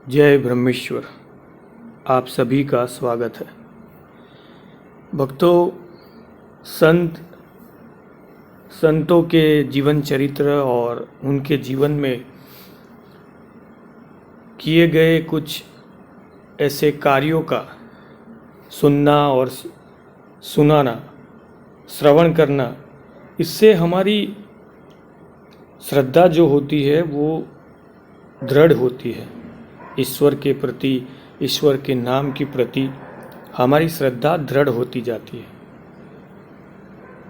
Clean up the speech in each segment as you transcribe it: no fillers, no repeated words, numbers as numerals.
जय ब्रह्मेश्वर। आप सभी का स्वागत है। भक्तों, संतों के जीवन चरित्र और उनके जीवन में किए गए कुछ ऐसे कार्यों का सुनना और सुनाना, श्रवण करना, इससे हमारी श्रद्धा जो होती है वो दृढ़ होती है। ईश्वर के प्रति, ईश्वर के नाम के प्रति हमारी श्रद्धा दृढ़ होती जाती है।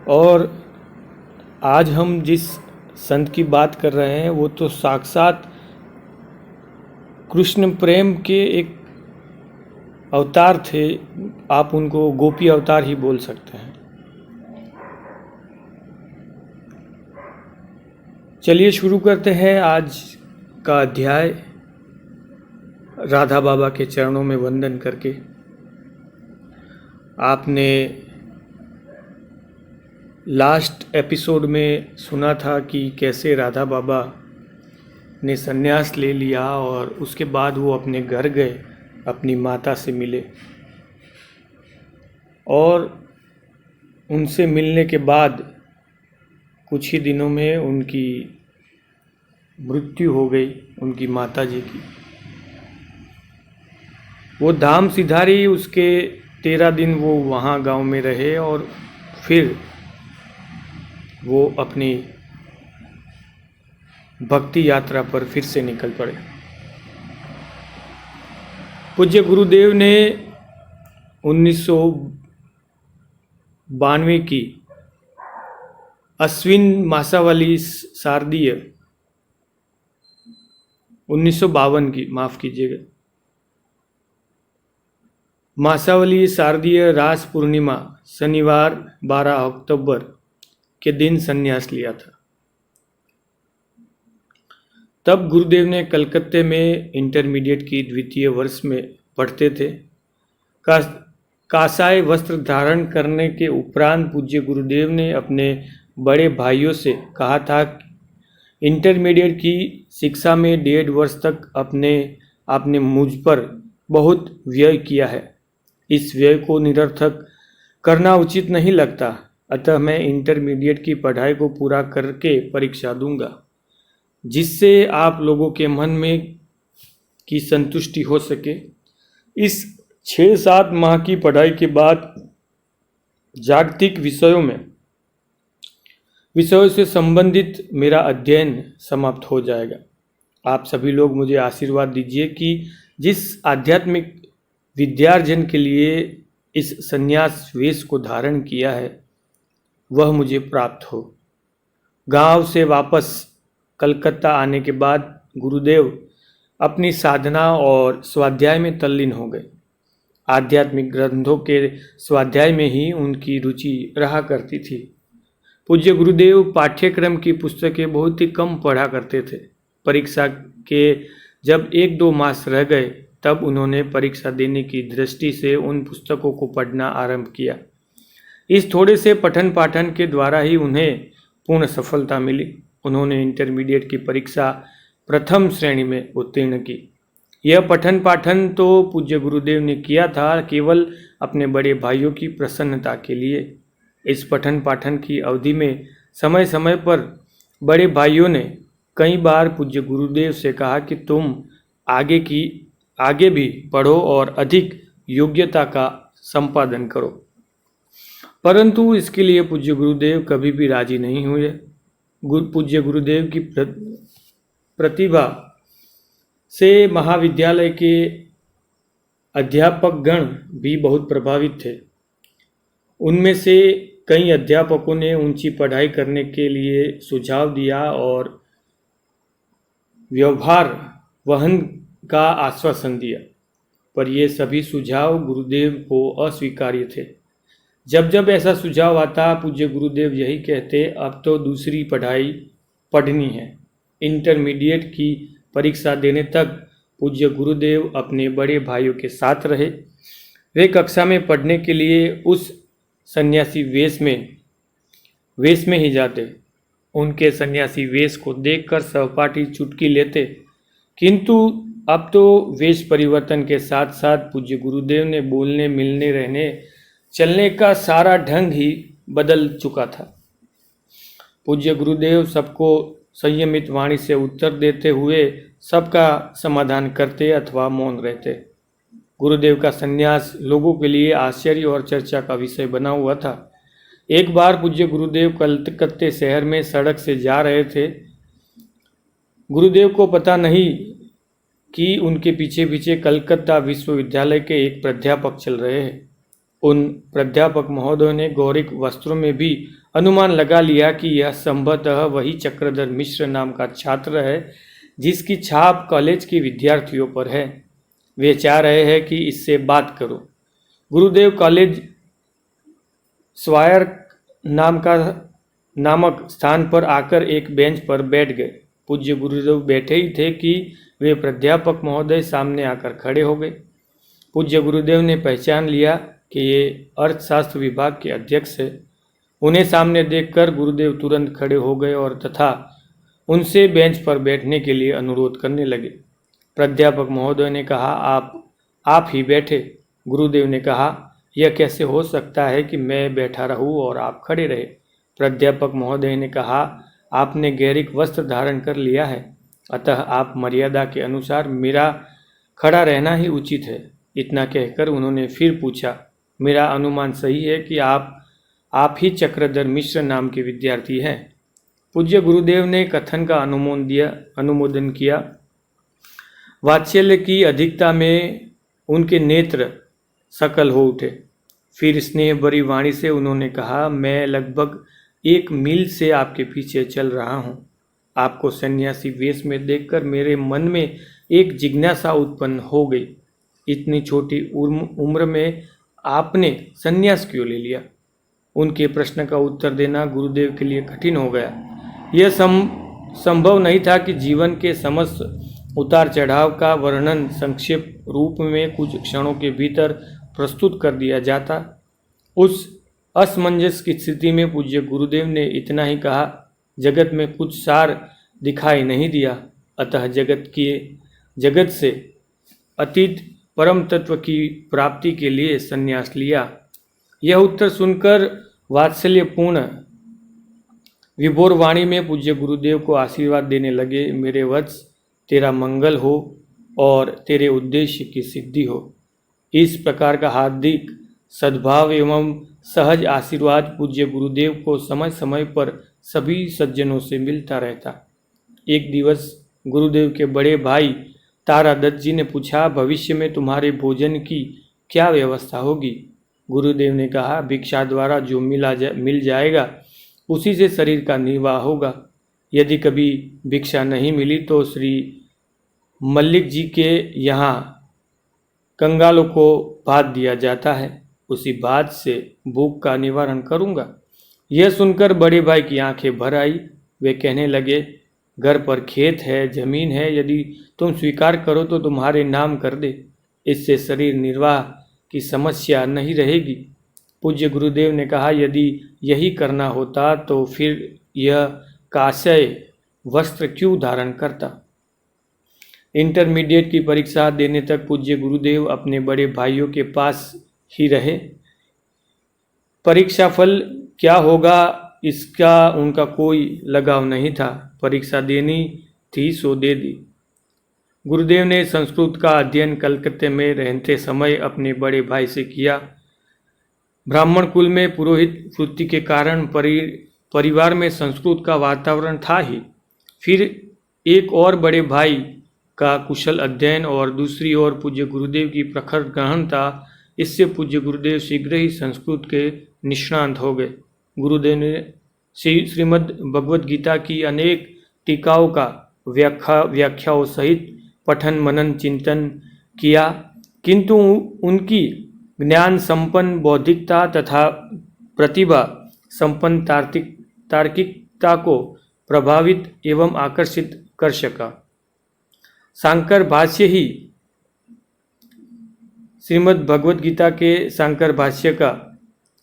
और आज हम जिस संत की बात कर रहे हैं वो तो साक्षात कृष्ण प्रेम के एक अवतार थे। आप उनको गोपी अवतार ही बोल सकते हैं। चलिए शुरू करते हैं आज का अध्याय राधा बाबा के चरणों में वंदन करके। आपने लास्ट एपिसोड में सुना था कि कैसे राधा बाबा ने संन्यास ले लिया और उसके बाद वो अपने घर गए, अपनी माता से मिले और उनसे मिलने के बाद कुछ ही दिनों में उनकी मृत्यु हो गई, उनकी माता जी की। वो धाम सिधारी, उसके 13 दिन वो वहाँ गांव में रहे और फिर वो अपनी भक्ति यात्रा पर फिर से निकल पड़े। पूज्य गुरुदेव ने 1992 की अश्विन मासावली शारदीय 1952 की, माफ़ कीजिएगा, मासावली शारदीय रास पूर्णिमा शनिवार 12 अक्टूबर के दिन संन्यास लिया था। तब गुरुदेव ने कलकत्ते में इंटरमीडिएट की द्वितीय वर्ष में पढ़ते थे। कासाय वस्त्र धारण करने के उपरांत पूज्य गुरुदेव ने अपने बड़े भाइयों से कहा था कि इंटरमीडिएट की शिक्षा में 1.5 वर्ष तक आपने मुझ पर बहुत व्यय किया है। इस व्यय को निरर्थक करना उचित नहीं लगता, अतः मैं इंटरमीडिएट की पढ़ाई को पूरा करके परीक्षा दूंगा, जिससे आप लोगों के मन में की संतुष्टि हो सके। इस 6-7 माह की पढ़ाई के बाद जागतिक विषयों से संबंधित मेरा अध्ययन समाप्त हो जाएगा। आप सभी लोग मुझे आशीर्वाद दीजिए कि जिस आध्यात्मिक विद्यार्जन के लिए इस संन्यास वेश को धारण किया है वह मुझे प्राप्त हो। गांव से वापस कलकत्ता आने के बाद गुरुदेव अपनी साधना और स्वाध्याय में तल्लीन हो गए। आध्यात्मिक ग्रंथों के स्वाध्याय में ही उनकी रुचि रहा करती थी। पूज्य गुरुदेव पाठ्यक्रम की पुस्तकें बहुत ही कम पढ़ा करते थे। परीक्षा के जब 1-2 मास रह गए तब उन्होंने परीक्षा देने की दृष्टि से उन पुस्तकों को पढ़ना आरंभ किया। इस थोड़े से पठन पाठन के द्वारा ही उन्हें पूर्ण सफलता मिली। उन्होंने इंटरमीडिएट की परीक्षा प्रथम श्रेणी में उत्तीर्ण की। यह पठन पाठन तो पूज्य गुरुदेव ने किया था केवल अपने बड़े भाइयों की प्रसन्नता के लिए। इस पठन पाठन की अवधि में समय समय पर बड़े भाइयों ने कई बार पूज्य गुरुदेव से कहा कि तुम आगे भी पढ़ो और अधिक योग्यता का संपादन करो, परंतु इसके लिए पूज्य गुरुदेव कभी भी राजी नहीं हुए। पूज्य गुरुदेव की प्रतिभा से महाविद्यालय के अध्यापक गण भी बहुत प्रभावित थे। उनमें से कई अध्यापकों ने ऊंची पढ़ाई करने के लिए सुझाव दिया और व्यवहार वहन का आश्वासन दिया, पर ये सभी सुझाव गुरुदेव को अस्वीकार्य थे। जब जब ऐसा सुझाव आता पूज्य गुरुदेव यही कहते, अब तो दूसरी पढ़ाई पढ़नी है। इंटरमीडिएट की परीक्षा देने तक पूज्य गुरुदेव अपने बड़े भाइयों के साथ रहे। वे कक्षा में पढ़ने के लिए उस सन्यासी वेश में ही जाते। उनके सन्यासी वेश को देखकर सहपाठी चुटकी लेते, किंतु अब तो वेश परिवर्तन के साथ साथ पूज्य गुरुदेव ने बोलने, मिलने, रहने, चलने का सारा ढंग ही बदल चुका था। पूज्य गुरुदेव सबको संयमित वाणी से उत्तर देते हुए सबका समाधान करते अथवा मौन रहते। गुरुदेव का संन्यास लोगों के लिए आश्चर्य और चर्चा का विषय बना हुआ था। एक बार पूज्य गुरुदेव कलकत्ते शहर में सड़क से जा रहे थे। गुरुदेव को पता नहीं कि उनके पीछे पीछे कलकत्ता विश्वविद्यालय के एक प्राध्यापक चल रहे हैं। उन प्राध्यापक महोदय ने गौरिक वस्त्रों में भी अनुमान लगा लिया कि यह संभवतः वही चक्रधर मिश्र नाम का छात्र है जिसकी छाप कॉलेज के विद्यार्थियों पर है। वे चाह रहे हैं कि इससे बात करो। गुरुदेव कॉलेज स्वायर नामक स्थान पर आकर एक बेंच पर बैठ गए। पूज्य गुरुदेव बैठे ही थे कि वे प्राध्यापक महोदय सामने आकर खड़े हो गए। पूज्य गुरुदेव ने पहचान लिया कि ये अर्थशास्त्र विभाग के अध्यक्ष है। उन्हें सामने देखकर गुरुदेव तुरंत खड़े हो गए और तथा उनसे बेंच पर बैठने के लिए अनुरोध करने लगे। प्राध्यापक महोदय ने कहा, आप ही बैठे। गुरुदेव ने कहा, यह कैसे हो सकता है कि मैं बैठा रहूं और आप खड़े रहे। प्राध्यापक महोदय ने कहा, आपने गैरिक वस्त्र धारण कर लिया है, अतः आप मर्यादा के अनुसार मेरा खड़ा रहना ही उचित है। इतना कहकर उन्होंने फिर पूछा, मेरा अनुमान सही है कि आप ही चक्रधर मिश्र नाम के विद्यार्थी हैं। पूज्य गुरुदेव ने कथन का अनुमोदन किया। वात्सल्य की अधिकता में उनके नेत्र सकल हो उठे। फिर स्नेह भरी वाणी से उन्होंने कहा, मैं लगभग 1 मील से आपके पीछे चल रहा हूँ। आपको सन्यासी वेश में देखकर मेरे मन में एक जिज्ञासा उत्पन्न हो गई। इतनी छोटी उम्र में आपने सन्यास क्यों ले लिया? उनके प्रश्न का उत्तर देना गुरुदेव के लिए कठिन हो गया। यह संभव नहीं था कि जीवन के समस्त उतार चढ़ाव का वर्णन संक्षेप रूप में कुछ क्षणों के भीतर प्रस्तुत कर दिया जाता। उस असमंजस की स्थिति में पूज्य गुरुदेव ने इतना ही कहा, जगत में कुछ सार दिखाई नहीं दिया, अतः जगत से अतीत परम तत्व की प्राप्ति के लिए संन्यास लिया। यह उत्तर सुनकर वात्सल्यपूर्ण विभोर वाणी में पूज्य गुरुदेव को आशीर्वाद देने लगे, मेरे वत्स, तेरा मंगल हो और तेरे उद्देश्य की सिद्धि हो। इस प्रकार का हार्दिक सद्भाव एवं सहज आशीर्वाद पूज्य गुरुदेव को समय समय पर सभी सज्जनों से मिलता रहता। एक दिवस गुरुदेव के बड़े भाई तारा दत्त जी ने पूछा, भविष्य में तुम्हारे भोजन की क्या व्यवस्था होगी? गुरुदेव ने कहा, भिक्षा द्वारा जो मिल जाएगा उसी से शरीर का निर्वाह होगा। यदि कभी भिक्षा नहीं मिली तो श्री मल्लिक जी के यहाँ कंगालों को भात दिया जाता है, उसी भात से भूख का निवारण करूँगा। यह सुनकर बड़े भाई की आंखें भर आई। वे कहने लगे, घर पर खेत है, जमीन है, यदि तुम स्वीकार करो तो तुम्हारे नाम कर दे, इससे शरीर निर्वाह की समस्या नहीं रहेगी। पूज्य गुरुदेव ने कहा, यदि यही करना होता तो फिर यह कांस्य वस्त्र क्यों धारण करता? इंटरमीडिएट की परीक्षा देने तक पूज्य गुरुदेव अपने बड़े भाइयों के पास ही रहे। परीक्षा फल क्या होगा इसका उनका कोई लगाव नहीं था। परीक्षा देनी थी सो दे दी। गुरुदेव ने संस्कृत का अध्ययन कलकत्ते में रहते समय अपने बड़े भाई से किया। ब्राह्मण कुल में पुरोहित वृत्ति के कारण परिवार में संस्कृत का वातावरण था ही। फिर एक और बड़े भाई का कुशल अध्ययन और दूसरी ओर पूज्य गुरुदेव की प्रखर गहनता, इससे पूज्य गुरुदेव शीघ्र ही संस्कृत के निष्णांत हो गए। गुरुदेव ने श्रीमद् भगवद गीता की अनेक टीकाओं का व्याख्याओं सहित पठन मनन चिंतन किया, किंतु उनकी ज्ञान संपन्न बौद्धिकता तथा प्रतिभा संपन्न तार्किकता को प्रभावित एवं आकर्षित कर सका। शांकर भाष्य ही श्रीमद् भगवद गीता के शांकर भाष्य का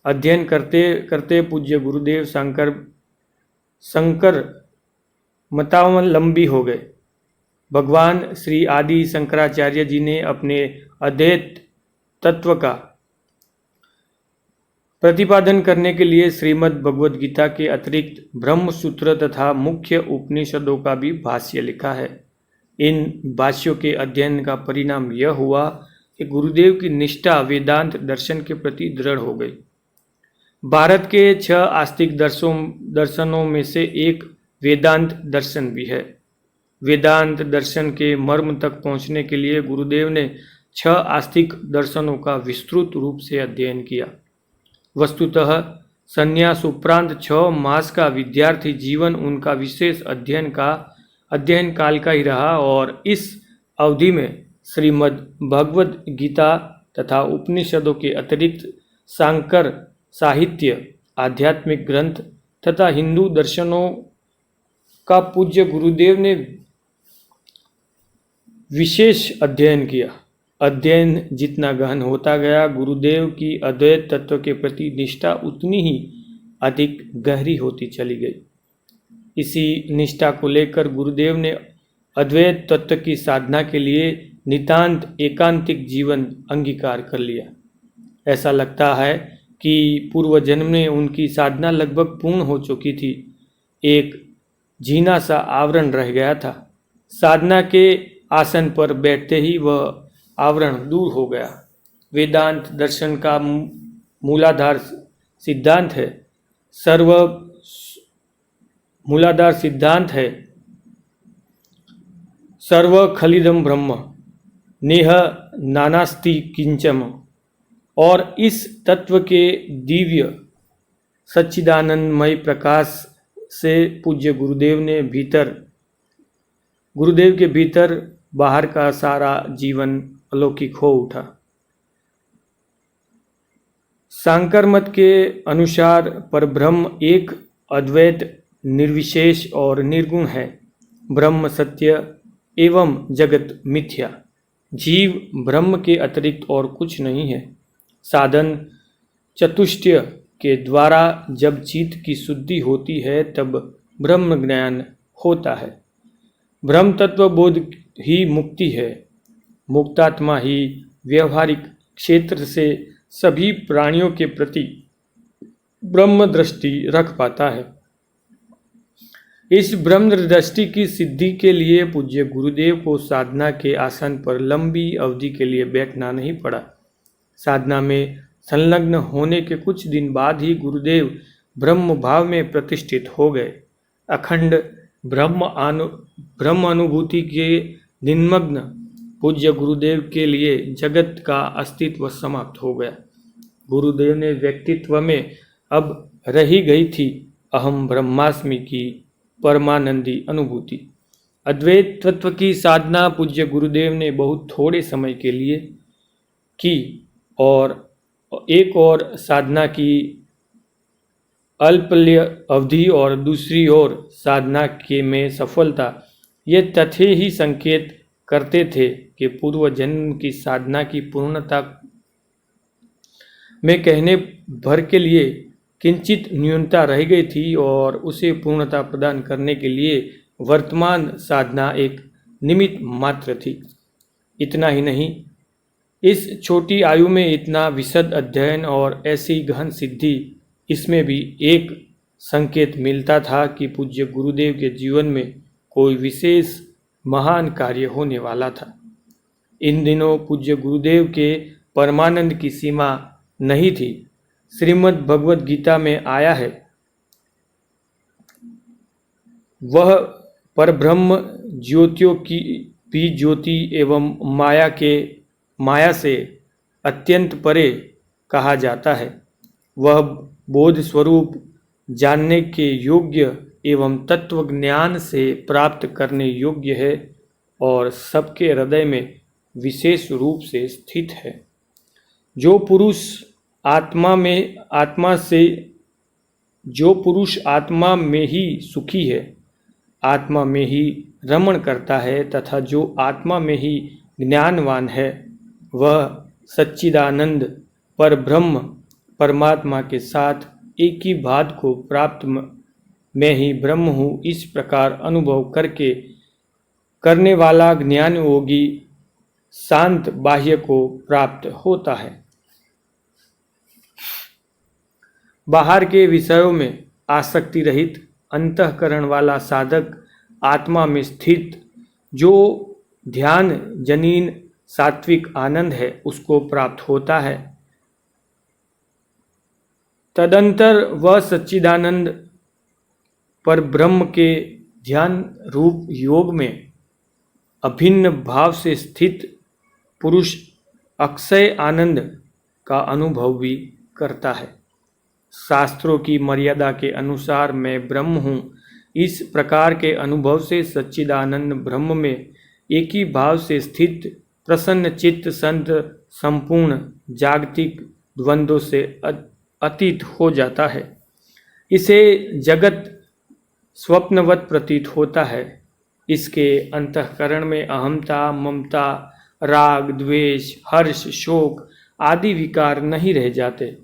अध्ययन करते करते पूज्य गुरुदेव शंकर मतावलंबी हो गए। भगवान श्री आदि शंकराचार्य जी ने अपने अद्वैत तत्व का प्रतिपादन करने के लिए श्रीमद् भगवद गीता के अतिरिक्त ब्रह्म सूत्र तथा मुख्य उपनिषदों का भी भाष्य लिखा है। इन भाष्यों के अध्ययन का परिणाम यह हुआ कि गुरुदेव की निष्ठा वेदांत दर्शन के प्रति दृढ़ हो गई। भारत के 6 आस्तिक दर्शनों में से एक वेदांत दर्शन भी है। वेदांत दर्शन के मर्म तक पहुंचने के लिए गुरुदेव ने 6 आस्तिक दर्शनों का विस्तृत रूप से अध्ययन किया। वस्तुतः संन्यास उपरांत 6 मास का विद्यार्थी जीवन उनका विशेष अध्ययन काल का ही रहा और इस अवधि में श्रीमद् भगवद गीता तथा उपनिषदों के अतिरिक्त शांकर साहित्य, आध्यात्मिक ग्रंथ तथा हिंदू दर्शनों का पूज्य गुरुदेव ने विशेष अध्ययन किया। अध्ययन जितना गहन होता गया, गुरुदेव की अद्वैत तत्व के प्रति निष्ठा उतनी ही अधिक गहरी होती चली गई। इसी निष्ठा को लेकर गुरुदेव ने अद्वैत तत्व की साधना के लिए नितांत एकांतिक जीवन अंगीकार कर लिया। ऐसा लगता है कि पूर्व जन्म में उनकी साधना लगभग पूर्ण हो चुकी थी। एक झीना सा आवरण रह गया था। साधना के आसन पर बैठते ही वह आवरण दूर हो गया। वेदांत दर्शन का मूलाधार सिद्धांत है सर्व खलिदम ब्रह्म नेह नानास्ति किंचन। और इस तत्व के दिव्य सच्चिदानंदमय प्रकाश से पूज्य गुरुदेव के भीतर बाहर का सारा जीवन अलौकिक हो उठा। शांकर मत के अनुसार परब्रह्म एक अद्वैत निर्विशेष और निर्गुण है। ब्रह्म सत्य एवं जगत मिथ्या। जीव ब्रह्म के अतिरिक्त और कुछ नहीं है। साधन चतुष्टय के द्वारा जब चित्त की शुद्धि होती है तब ब्रह्म ज्ञान होता है। ब्रह्म तत्व बोध ही मुक्ति है। मुक्तात्मा ही व्यवहारिक क्षेत्र से सभी प्राणियों के प्रति ब्रह्म दृष्टि रख पाता है। इस ब्रह्म दृष्टि की सिद्धि के लिए पूज्य गुरुदेव को साधना के आसन पर लंबी अवधि के लिए बैठना नहीं पड़ा। साधना में संलग्न होने के कुछ दिन बाद ही गुरुदेव ब्रह्म भाव में प्रतिष्ठित हो गए। अखंड ब्रह्म अनुभूति के निमग्न पूज्य गुरुदेव के लिए जगत का अस्तित्व समाप्त हो गया। गुरुदेव ने व्यक्तित्व में अब रही गई थी अहम ब्रह्मास्मि की परमानंदी अनुभूति। अद्वैत तत्व की साधना पूज्य गुरुदेव ने बहुत थोड़े समय के लिए की और एक और साधना की अल्पल्य अवधि और दूसरी ओर साधना के में सफलता, ये तथ्य ही संकेत करते थे कि पूर्व जन्म की साधना की पूर्णता में कहने भर के लिए किंचित न्यूनता रह गई थी और उसे पूर्णता प्रदान करने के लिए वर्तमान साधना एक निमित्त मात्र थी। इतना ही नहीं, इस छोटी आयु में इतना विशद अध्ययन और ऐसी गहन सिद्धि, इसमें भी एक संकेत मिलता था कि पूज्य गुरुदेव के जीवन में कोई विशेष महान कार्य होने वाला था। इन दिनों पूज्य गुरुदेव के परमानंद की सीमा नहीं थी। श्रीमद् भगवद गीता में आया है, वह परब्रह्म ज्योतियों की भी ज्योति एवं माया से अत्यंत परे कहा जाता है। वह बोध स्वरूप जानने के योग्य एवं तत्व ज्ञान से प्राप्त करने योग्य है और सबके हृदय में विशेष रूप से स्थित है। जो पुरुष आत्मा में ही सुखी है, आत्मा में ही रमण करता है तथा जो आत्मा में ही ज्ञानवान है, वह सच्चिदानंद परब्रह्म परमात्मा के साथ एक ही बात को प्राप्त मैं ही ब्रह्म हूँ इस प्रकार अनुभव करने वाला ज्ञान योगी शांत बाह्य को प्राप्त होता है। बाहर के विषयों में आसक्ति रहित अंतःकरण वाला साधक आत्मा में स्थित जो ध्यान जनीन सात्विक आनंद है उसको प्राप्त होता है। तदंतर वह सच्चिदानंद पर ब्रह्म के ध्यान रूप योग में अभिन्न भाव से स्थित पुरुष अक्षय आनंद का अनुभव भी करता है। शास्त्रों की मर्यादा के अनुसार मैं ब्रह्म हूँ, इस प्रकार के अनुभव से सच्चिदानंद ब्रह्म में एक ही भाव से स्थित प्रसन्न चित्त संत संपूर्ण जागतिक द्वंद्वों से अतीत हो जाता है। इसे जगत स्वप्नवत प्रतीत होता है। इसके अंतःकरण में अहमता, ममता, राग, द्वेष, हर्ष, शोक आदि विकार नहीं रह जाते।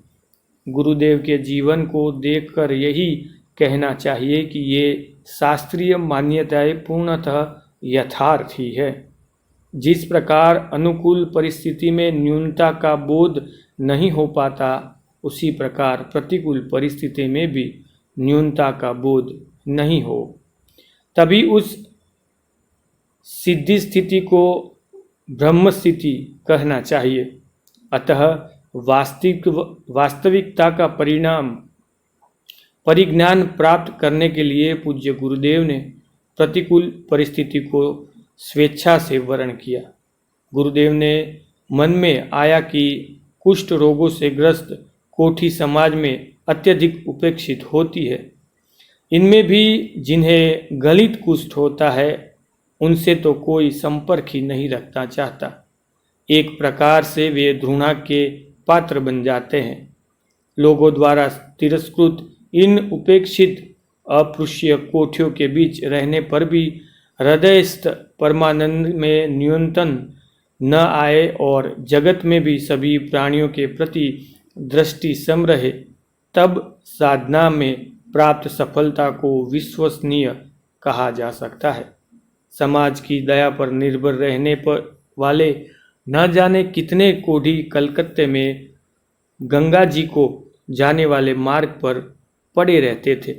गुरुदेव के जीवन को देखकर यही कहना चाहिए कि ये शास्त्रीय मान्यताएं पूर्णतः यथार्थ ही है। जिस प्रकार अनुकूल परिस्थिति में न्यूनता का बोध नहीं हो पाता, उसी प्रकार प्रतिकूल परिस्थिति में भी न्यूनता का बोध नहीं हो। तभी उस सिद्धि स्थिति को ब्रह्म स्थिति कहना चाहिए। अतः वास्तविकता का परिज्ञान प्राप्त करने के लिए पूज्य गुरुदेव ने प्रतिकूल परिस्थिति को स्वेच्छा से वर्ण किया। गुरुदेव ने मन में आया कि कुष्ठ रोगों से ग्रस्त कोठी समाज में अत्यधिक उपेक्षित होती है। इनमें भी जिन्हें गलित कुष्ठ होता है उनसे तो कोई संपर्क ही नहीं रखना चाहता। एक प्रकार से वे घृणा के पात्र बन जाते हैं। लोगों द्वारा तिरस्कृत इन उपेक्षित अपृश्य कोठियों के बीच रहने पर भी हृदयस्थ परमानंद में न्यूनतम न आए और जगत में भी सभी प्राणियों के प्रति दृष्टि सम रहे, तब साधना में प्राप्त सफलता को विश्वसनीय कहा जा सकता है। समाज की दया पर निर्भर रहने पर वाले न जाने कितने कोढ़ी कलकत्ते में गंगा जी को जाने वाले मार्ग पर पड़े रहते थे।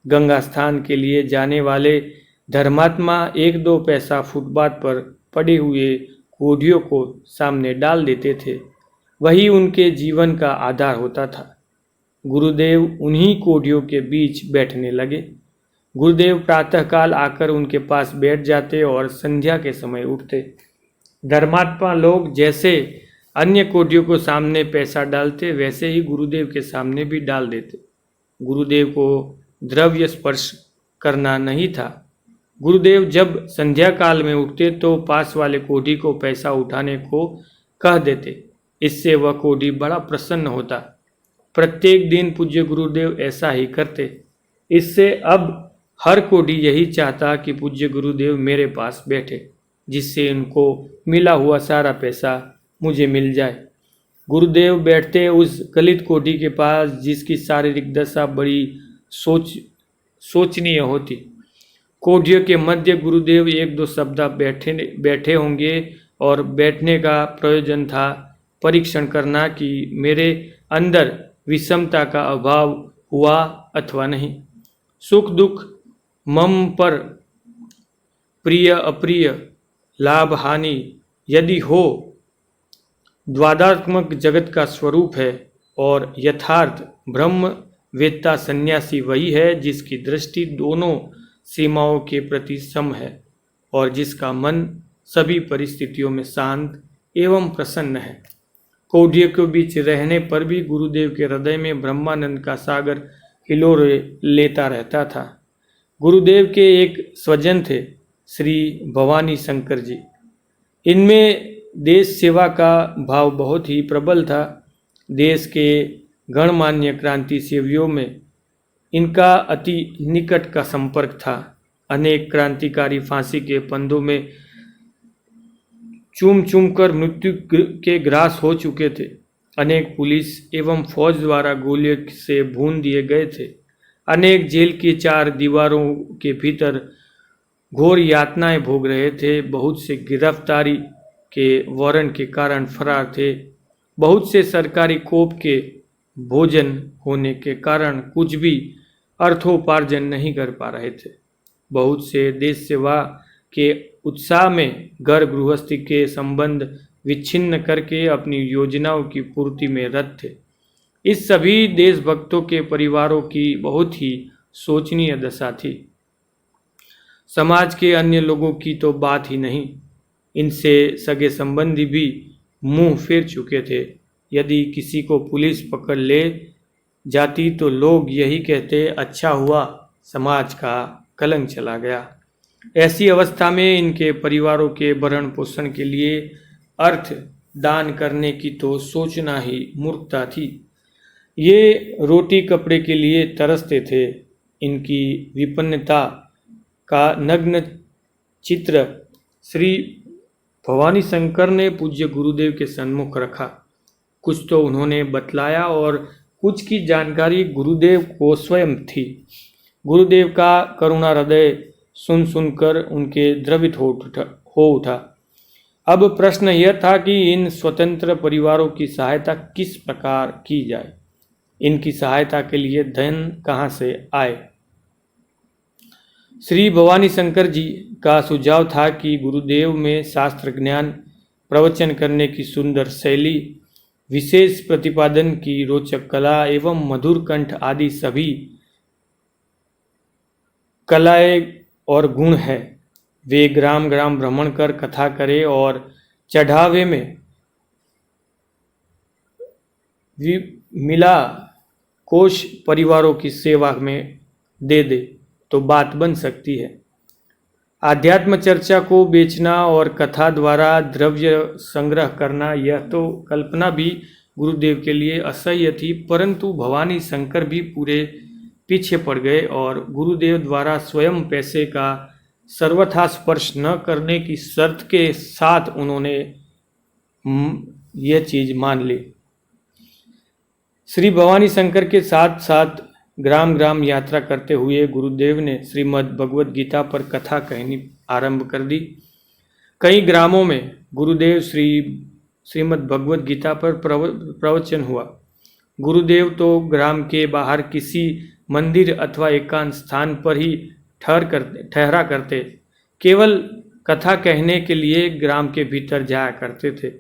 गंगा स्थान के लिए जाने वाले धर्मात्मा 1-2 पैसा फुटपाथ पर पड़े हुए कोढ़ियों को सामने डाल देते थे। वही उनके जीवन का आधार होता था। गुरुदेव उन्हीं कोढ़ियों के बीच बैठने लगे। गुरुदेव प्रातःकाल आकर उनके पास बैठ जाते और संध्या के समय उठते। धर्मात्मा लोग जैसे अन्य कोढ़ियों को सामने पैसा डालते, वैसे ही गुरुदेव के सामने भी डाल देते। गुरुदेव को द्रव्य स्पर्श करना नहीं था। गुरुदेव जब संध्या काल में उठते तो पास वाले कोढ़ी को पैसा उठाने को कह देते। इससे वह कोढ़ी बड़ा प्रसन्न होता। प्रत्येक दिन पूज्य गुरुदेव ऐसा ही करते। इससे अब हर कोढ़ी यही चाहता कि पूज्य गुरुदेव मेरे पास बैठे, जिससे उनको मिला हुआ सारा पैसा मुझे मिल जाए। गुरुदेव बैठते उस गलित कोढ़ी के पास जिसकी शारीरिक दशा बड़ी सोचनीय होती। कोढ़ियों के मध्य गुरुदेव 1-2 शब्द बैठे होंगे और बैठने का प्रयोजन था परीक्षण करना कि मेरे अंदर विषमता का अभाव हुआ अथवा नहीं। सुख दुख, मम पर, प्रिय अप्रिय, लाभ हानि यदि हो, द्वादात्मक जगत का स्वरूप है और यथार्थ ब्रह्म वेत्ता सन्यासी वही है जिसकी दृष्टि दोनों सीमाओं के प्रति सम है और जिसका मन सभी परिस्थितियों में शांत एवं प्रसन्न है। कोढ़ियों के बीच रहने पर भी गुरुदेव के हृदय में ब्रह्मानंद का सागर हिलोरे लेता रहता था। गुरुदेव के एक स्वजन थे श्री भवानी शंकर जी। इनमें देश सेवा का भाव बहुत ही प्रबल था। देश के गणमान्य क्रांति सेवियों में इनका अति निकट का संपर्क था। अनेक क्रांतिकारी फांसी के फंदों में चूम चूम कर मृत्यु के ग्रास हो चुके थे। अनेक पुलिस एवं फौज द्वारा गोलियों से भून दिए गए थे। अनेक जेल की 4 दीवारों के भीतर घोर यातनाएं भोग रहे थे, बहुत से गिरफ्तारी के वारंट के कारण फरार थे, बहुत से सरकारी कोप के भोजन होने के कारण कुछ भी अर्थोपार्जन नहीं कर पा रहे थे, बहुत से देश सेवा के उत्साह में घर गृहस्थी के संबंध विच्छिन्न करके अपनी योजनाओं की पूर्ति में रत थे। इस सभी देशभक्तों के परिवारों की बहुत ही शोचनीय दशा थी। समाज के अन्य लोगों की तो बात ही नहीं, इनसे सगे संबंधी भी मुंह फेर चुके थे। यदि किसी को पुलिस पकड़ ले जाती तो लोग यही कहते, अच्छा हुआ समाज का कलंक चला गया। ऐसी अवस्था में इनके परिवारों के भरण पोषण के लिए अर्थ दान करने की तो सोचना ही मूर्खता थी। ये रोटी कपड़े के लिए तरसते थे। इनकी विपन्नता का नग्न चित्र श्री भवानी शंकर ने पूज्य गुरुदेव के सन्मुख रखा। कुछ तो उन्होंने बतलाया और कुछ की जानकारी गुरुदेव को स्वयं थी। गुरुदेव का करुणा हृदय सुन सुनकर उनके द्रवित हो उठा। अब प्रश्न यह था कि इन स्वतंत्र परिवारों की सहायता किस प्रकार की जाए, इनकी सहायता के लिए धन कहाँ से आए। श्री भवानी शंकर जी का सुझाव था कि गुरुदेव में शास्त्र ज्ञान, प्रवचन करने की सुंदर शैली, विशेष प्रतिपादन की रोचक कला एवं मधुर कंठ आदि सभी कलाएं और गुण है। वे ग्राम ग्राम भ्रमण कर कथा करे और चढ़ावे में मिला कोष परिवारों की सेवा में दे दे तो बात बन सकती है। आध्यात्म चर्चा को बेचना और कथा द्वारा द्रव्य संग्रह करना, यह तो कल्पना भी गुरुदेव के लिए असह्य थी, परंतु भवानी शंकर भी पूरे पीछे पड़ गए और गुरुदेव द्वारा स्वयं पैसे का सर्वथा स्पर्श न करने की शर्त के साथ उन्होंने यह चीज मान ली। श्री भवानी शंकर के साथ साथ ग्राम ग्राम यात्रा करते हुए गुरुदेव ने श्रीमद् भगवद गीता पर कथा कहनी आरंभ कर दी। कई ग्रामों में गुरुदेव श्रीमद् भगवद गीता पर प्रवचन हुआ। गुरुदेव तो ग्राम के बाहर किसी मंदिर अथवा एकांत स्थान पर ही ठहरा करते, केवल कथा कहने के लिए ग्राम के भीतर जाया करते थे।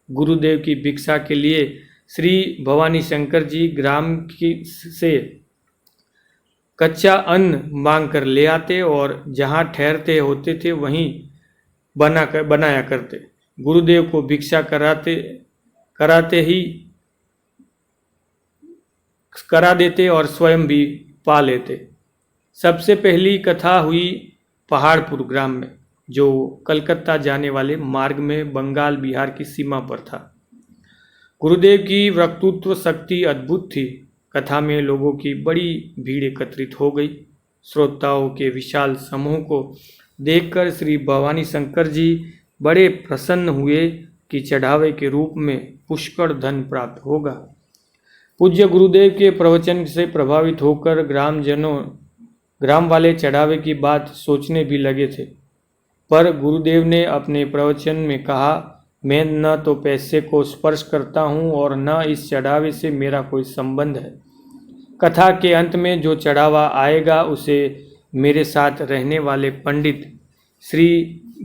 गुरुदेव की भिक्षा के लिए श्री भवानी शंकर जी ग्राम से कच्चा अन्न मांग कर ले आते और जहाँ ठहरते होते थे वहीं बनाया करते। गुरुदेव को भिक्षा करा देते और स्वयं भी पा लेते। सबसे पहली कथा हुई पहाड़पुर ग्राम में, जो कलकत्ता जाने वाले मार्ग में बंगाल बिहार की सीमा पर था। गुरुदेव की वक्तृत्व शक्ति अद्भुत थी। कथा में लोगों की बड़ी भीड़ एकत्रित हो गई। श्रोताओं के विशाल समूह को देखकर श्री भवानी शंकर जी बड़े प्रसन्न हुए कि चढ़ावे के रूप में पुष्कळ धन प्राप्त होगा। पूज्य गुरुदेव के प्रवचन से प्रभावित होकर ग्राम वाले चढ़ावे की बात सोचने भी लगे थे, पर गुरुदेव ने अपने प्रवचन में कहा, मैं न तो पैसे को स्पर्श करता हूँ और न इस चढ़ावे से मेरा कोई संबंध है। कथा के अंत में जो चढ़ावा आएगा उसे मेरे साथ रहने वाले पंडित श्री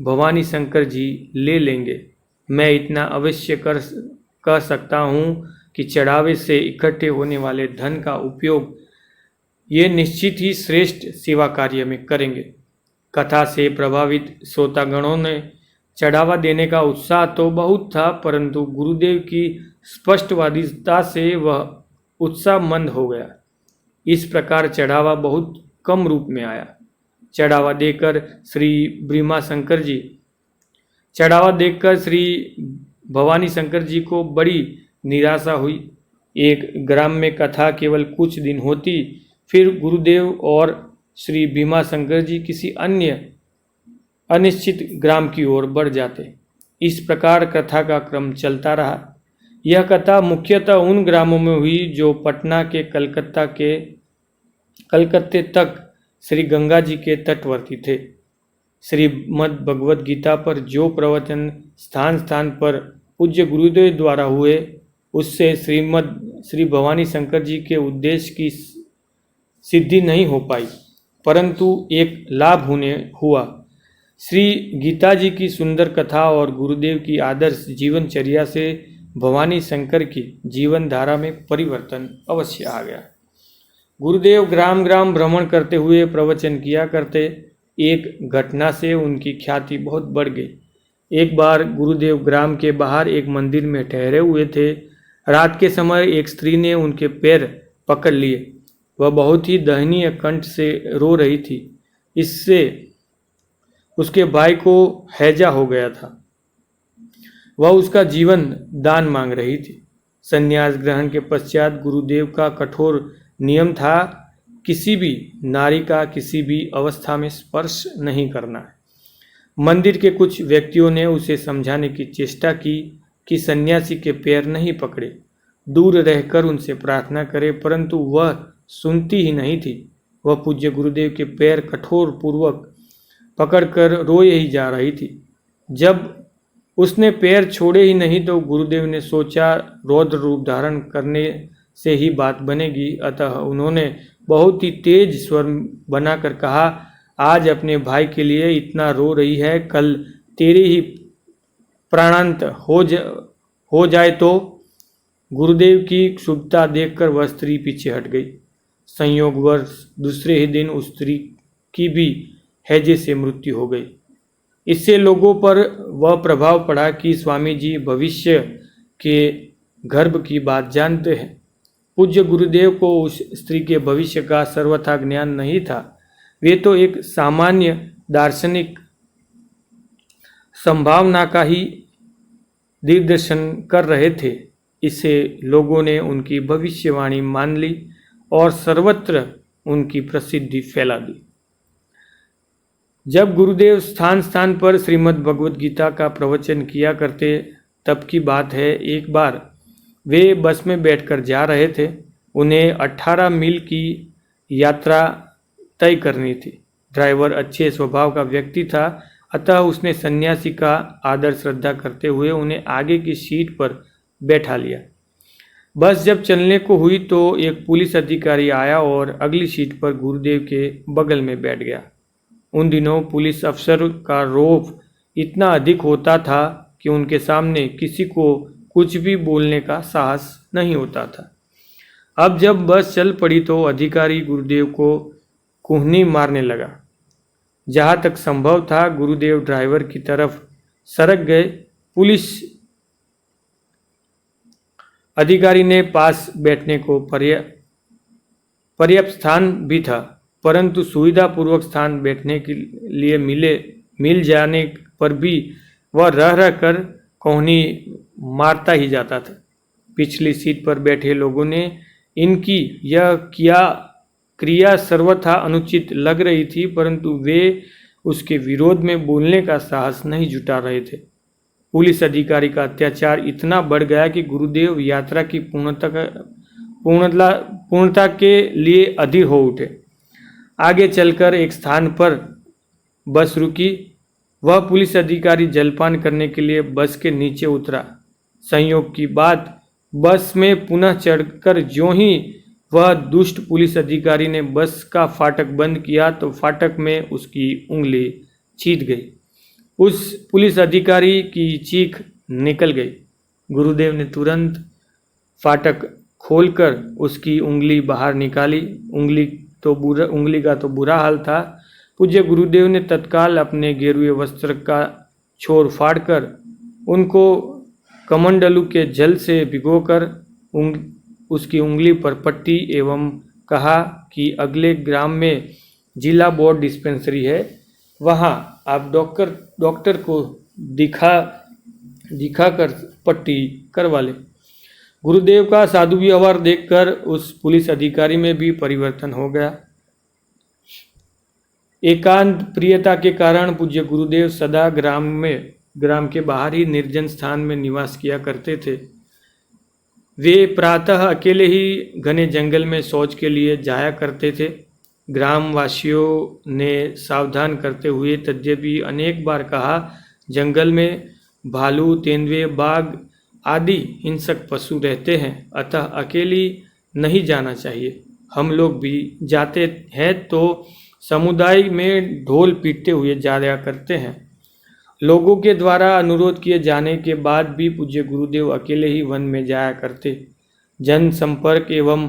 भवानी शंकर जी ले लेंगे। मैं इतना अवश्य कह सकता हूँ कि चढ़ावे से इकट्ठे होने वाले धन का उपयोग ये निश्चित ही श्रेष्ठ सेवा कार्य में करेंगे। कथा से प्रभावित श्रोतागणों ने चढ़ावा देने का उत्साह तो बहुत था, परंतु गुरुदेव की स्पष्टवादिता से वह उत्साह मंद हो गया। इस प्रकार चढ़ावा बहुत कम रूप में आया। चढ़ावा देखकर श्री भवानी शंकर जी को बड़ी निराशा हुई। एक ग्राम में कथा केवल कुछ दिन होती, फिर गुरुदेव और श्री भीमा शंकर जी किसी अन्य अनिश्चित ग्राम की ओर बढ़ जाते। इस प्रकार कथा का क्रम चलता रहा। यह कथा मुख्यतः उन ग्रामों में हुई जो पटना के कलकत्ते तक श्री गंगा जी के तटवर्ती थे। श्रीमद् भगवद गीता पर जो प्रवचन स्थान स्थान पर पूज्य गुरुदेव द्वारा हुए, उससे श्री भवानी शंकर जी के उद्देश्य की सिद्धि नहीं हो पाई, परंतु एक लाभ हुआ। श्री गीता जी की सुंदर कथा और गुरुदेव की आदर्श जीवनचर्या से भवानी शंकर की जीवन धारा में परिवर्तन अवश्य आ गया। गुरुदेव ग्राम ग्राम भ्रमण करते हुए प्रवचन किया करते। एक घटना से उनकी ख्याति बहुत बढ़ गई। एक बार गुरुदेव ग्राम के बाहर एक मंदिर में ठहरे हुए थे। रात के समय एक स्त्री ने उनके पैर पकड़ लिए। वह बहुत ही दयनीय कंठ से रो रही थी। इससे उसके भाई को हैजा हो गया था। वह उसका जीवन दान मांग रही थी। संन्यास ग्रहण के पश्चात गुरुदेव का कठोर नियम था, किसी भी नारी का किसी भी अवस्था में स्पर्श नहीं करना है। मंदिर के कुछ व्यक्तियों ने उसे समझाने की चेष्टा की कि सन्यासी के पैर नहीं पकड़े, दूर रहकर उनसे प्रार्थना करे, परंतु वह सुनती ही नहीं थी। वह पूज्य गुरुदेव के पैर कठोर पूर्वक पकड़कर रोए ही जा रही थी। जब उसने पैर छोड़े ही नहीं तो गुरुदेव ने सोचा रौद्र रूप धारण करने से ही बात बनेगी। अतः उन्होंने बहुत ही तेज स्वर बनाकर कहा, आज अपने भाई के लिए इतना रो रही है, कल तेरे ही प्राणांत हो जाए तो। गुरुदेव की क्षुब्धता देखकर वह स्त्री पीछे हट गई। संयोगवश दूसरे ही दिन उस स्त्री की भी हैजे से मृत्यु हो गई। इससे लोगों पर वह प्रभाव पड़ा कि स्वामी जी भविष्य के गर्भ की बात जानते हैं। पूज्य गुरुदेव को उस स्त्री के भविष्य का सर्वथा ज्ञान नहीं था। वे तो एक सामान्य दार्शनिक संभावना का ही दिग्दर्शन कर रहे थे। इससे लोगों ने उनकी भविष्यवाणी मान ली और सर्वत्र उनकी प्रसिद्धि फैला दी। जब गुरुदेव स्थान स्थान पर श्रीमद् भगवद गीता का प्रवचन किया करते, तब की बात है। एक बार वे बस में बैठकर जा रहे थे। उन्हें 18 मील की यात्रा तय करनी थी। ड्राइवर अच्छे स्वभाव का व्यक्ति था, अतः उसने सन्यासी का आदर श्रद्धा करते हुए उन्हें आगे की सीट पर बैठा लिया। बस जब चलने को हुई तो एक पुलिस अधिकारी आया और अगली सीट पर गुरुदेव के बगल में बैठ गया। उन दिनों पुलिस अफसर का रौब इतना अधिक होता था कि उनके सामने किसी को कुछ भी बोलने का साहस नहीं होता था। अब जब बस चल पड़ी तो अधिकारी गुरुदेव को कुहनी मारने लगा। जहाँ तक संभव था गुरुदेव ड्राइवर की तरफ सरक गए। पुलिस अधिकारी ने पास बैठने को पर्याप्त स्थान भी था, परंतु सुविधापूर्वक स्थान बैठने के लिए मिल जाने पर भी वह रह कर कोहनी मारता ही जाता था। पिछली सीट पर बैठे लोगों ने इनकी यह क्रिया सर्वथा अनुचित लग रही थी, परंतु वे उसके विरोध में बोलने का साहस नहीं जुटा रहे थे। पुलिस अधिकारी का अत्याचार इतना बढ़ गया कि गुरुदेव यात्रा की पूर्णता के लिए अधीर हो उठे। आगे चलकर एक स्थान पर बस रुकी। वह पुलिस अधिकारी जलपान करने के लिए बस के नीचे उतरा। संयोग की बात, बस में पुनः चढ़कर ज्यों ही वह दुष्ट पुलिस अधिकारी ने बस का फाटक बंद किया तो फाटक में उसकी उंगली छीद गई। उस पुलिस अधिकारी की चीख निकल गई। गुरुदेव ने तुरंत फाटक खोलकर उसकी उंगली बाहर निकाली। उंगली का तो बुरा हाल था। पूज्य गुरुदेव ने तत्काल अपने गेरुए वस्त्र का छोर फाड़कर उनको कमंडलू के जल से भिगोकर उसकी उंगली पर पट्टी एवं कहा कि अगले ग्राम में जिला बोर्ड डिस्पेंसरी है, वहाँ आप डॉक्टर को दिखाकर पट्टी करवा ले। गुरुदेव का साधु व्यवहार देखकर उस पुलिस अधिकारी में भी परिवर्तन हो गया। एकांत प्रियता के कारण पूज्य गुरुदेव सदा ग्राम के बाहर ही निर्जन स्थान में निवास किया करते थे। वे प्रातः अकेले ही घने जंगल में शौच के लिए जाया करते थे। ग्रामवासियों ने सावधान करते हुए तद्यपि अनेक बार कहा, जंगल में भालू, तेंदुए, बाघ आदि हिंसक पशु रहते हैं, अतः अकेली नहीं जाना चाहिए। हम लोग भी जाते हैं तो समुदाय में ढोल पीटते हुए जाया करते हैं। लोगों के द्वारा अनुरोध किए जाने के बाद भी पूज्य गुरुदेव अकेले ही वन में जाया करते। जन संपर्क एवं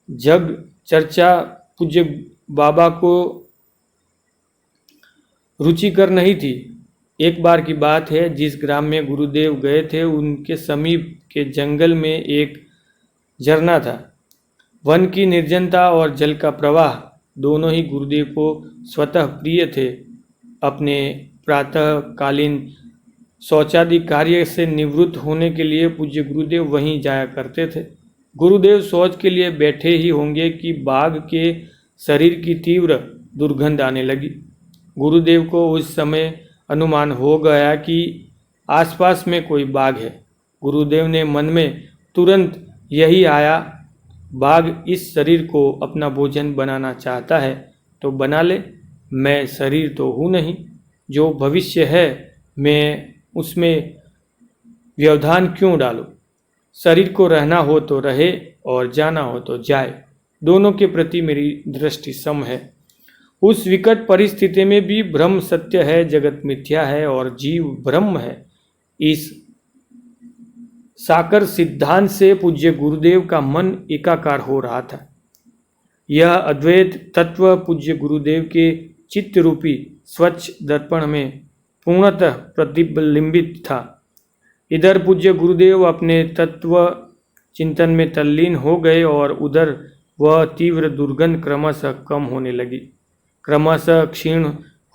जग चर्चा पूज्य बाबा को रुचिकर नहीं थी। एक बार की बात है, जिस ग्राम में गुरुदेव गए थे उनके समीप के जंगल में एक झरना था। वन की निर्जनता और जल का प्रवाह दोनों ही गुरुदेव को स्वतः प्रिय थे। अपने प्रातःकालीन शौचादि कार्य से निवृत्त होने के लिए पूज्य गुरुदेव वहीं जाया करते थे। गुरुदेव शौच के लिए बैठे ही होंगे कि बाघ के शरीर की तीव्र दुर्गंध आने लगी। गुरुदेव को उस समय अनुमान हो गया कि आसपास में कोई बाघ है। गुरुदेव ने मन में तुरंत यही आया, बाघ इस शरीर को अपना भोजन बनाना चाहता है तो बना ले, मैं शरीर तो हूँ नहीं, जो भविष्य है मैं उसमें व्यवधान क्यों डालूं। शरीर को रहना हो तो रहे और जाना हो तो जाए, दोनों के प्रति मेरी दृष्टि सम है। उस विकट परिस्थिति में भी ब्रह्म सत्य है, जगत मिथ्या है और जीव ब्रह्म है, इस साकर सिद्धांत से पूज्य गुरुदेव का मन एकाकार हो रहा था। यह अद्वैत तत्व पूज्य गुरुदेव के चित्त रूपी स्वच्छ दर्पण में पूर्णतः प्रतिबिंबित था। इधर पूज्य गुरुदेव अपने तत्व चिंतन में तल्लीन हो गए और उधर वह तीव्र दुर्गंध क्रमशः कम होने लगी। क्रमशः क्षीण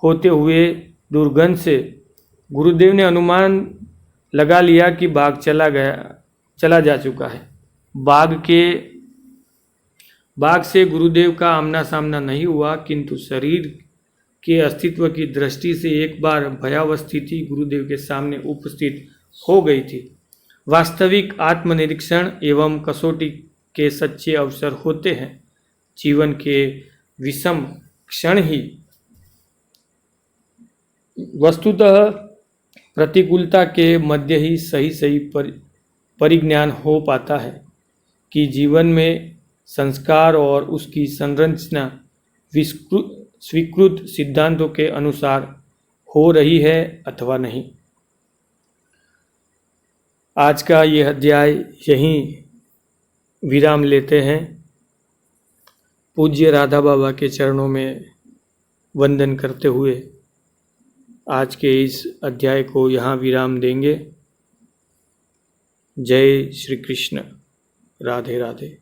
होते हुए दुर्गंध से गुरुदेव ने अनुमान लगा लिया कि बाघ चला जा चुका है। बाघ से गुरुदेव का आमना सामना नहीं हुआ, किंतु शरीर के अस्तित्व की दृष्टि से एक बार भयावह स्थिति गुरुदेव के सामने उपस्थित हो गई थी। वास्तविक आत्मनिरीक्षण एवं कसौटी के सच्चे अवसर होते हैं। जीवन के विषम क्षण ही वस्तुतः प्रतिकूलता के मध्य ही सही परिज्ञान हो पाता है कि जीवन में संस्कार और उसकी संरचना स्वीकृत सिद्धांतों के अनुसार हो रही है अथवा नहीं। आज का यह अध्याय यहीं विराम लेते हैं। पूज्य राधा बाबा के चरणों में वंदन करते हुए आज के इस अध्याय को यहाँ विराम देंगे। जय श्री कृष्ण। राधे राधे।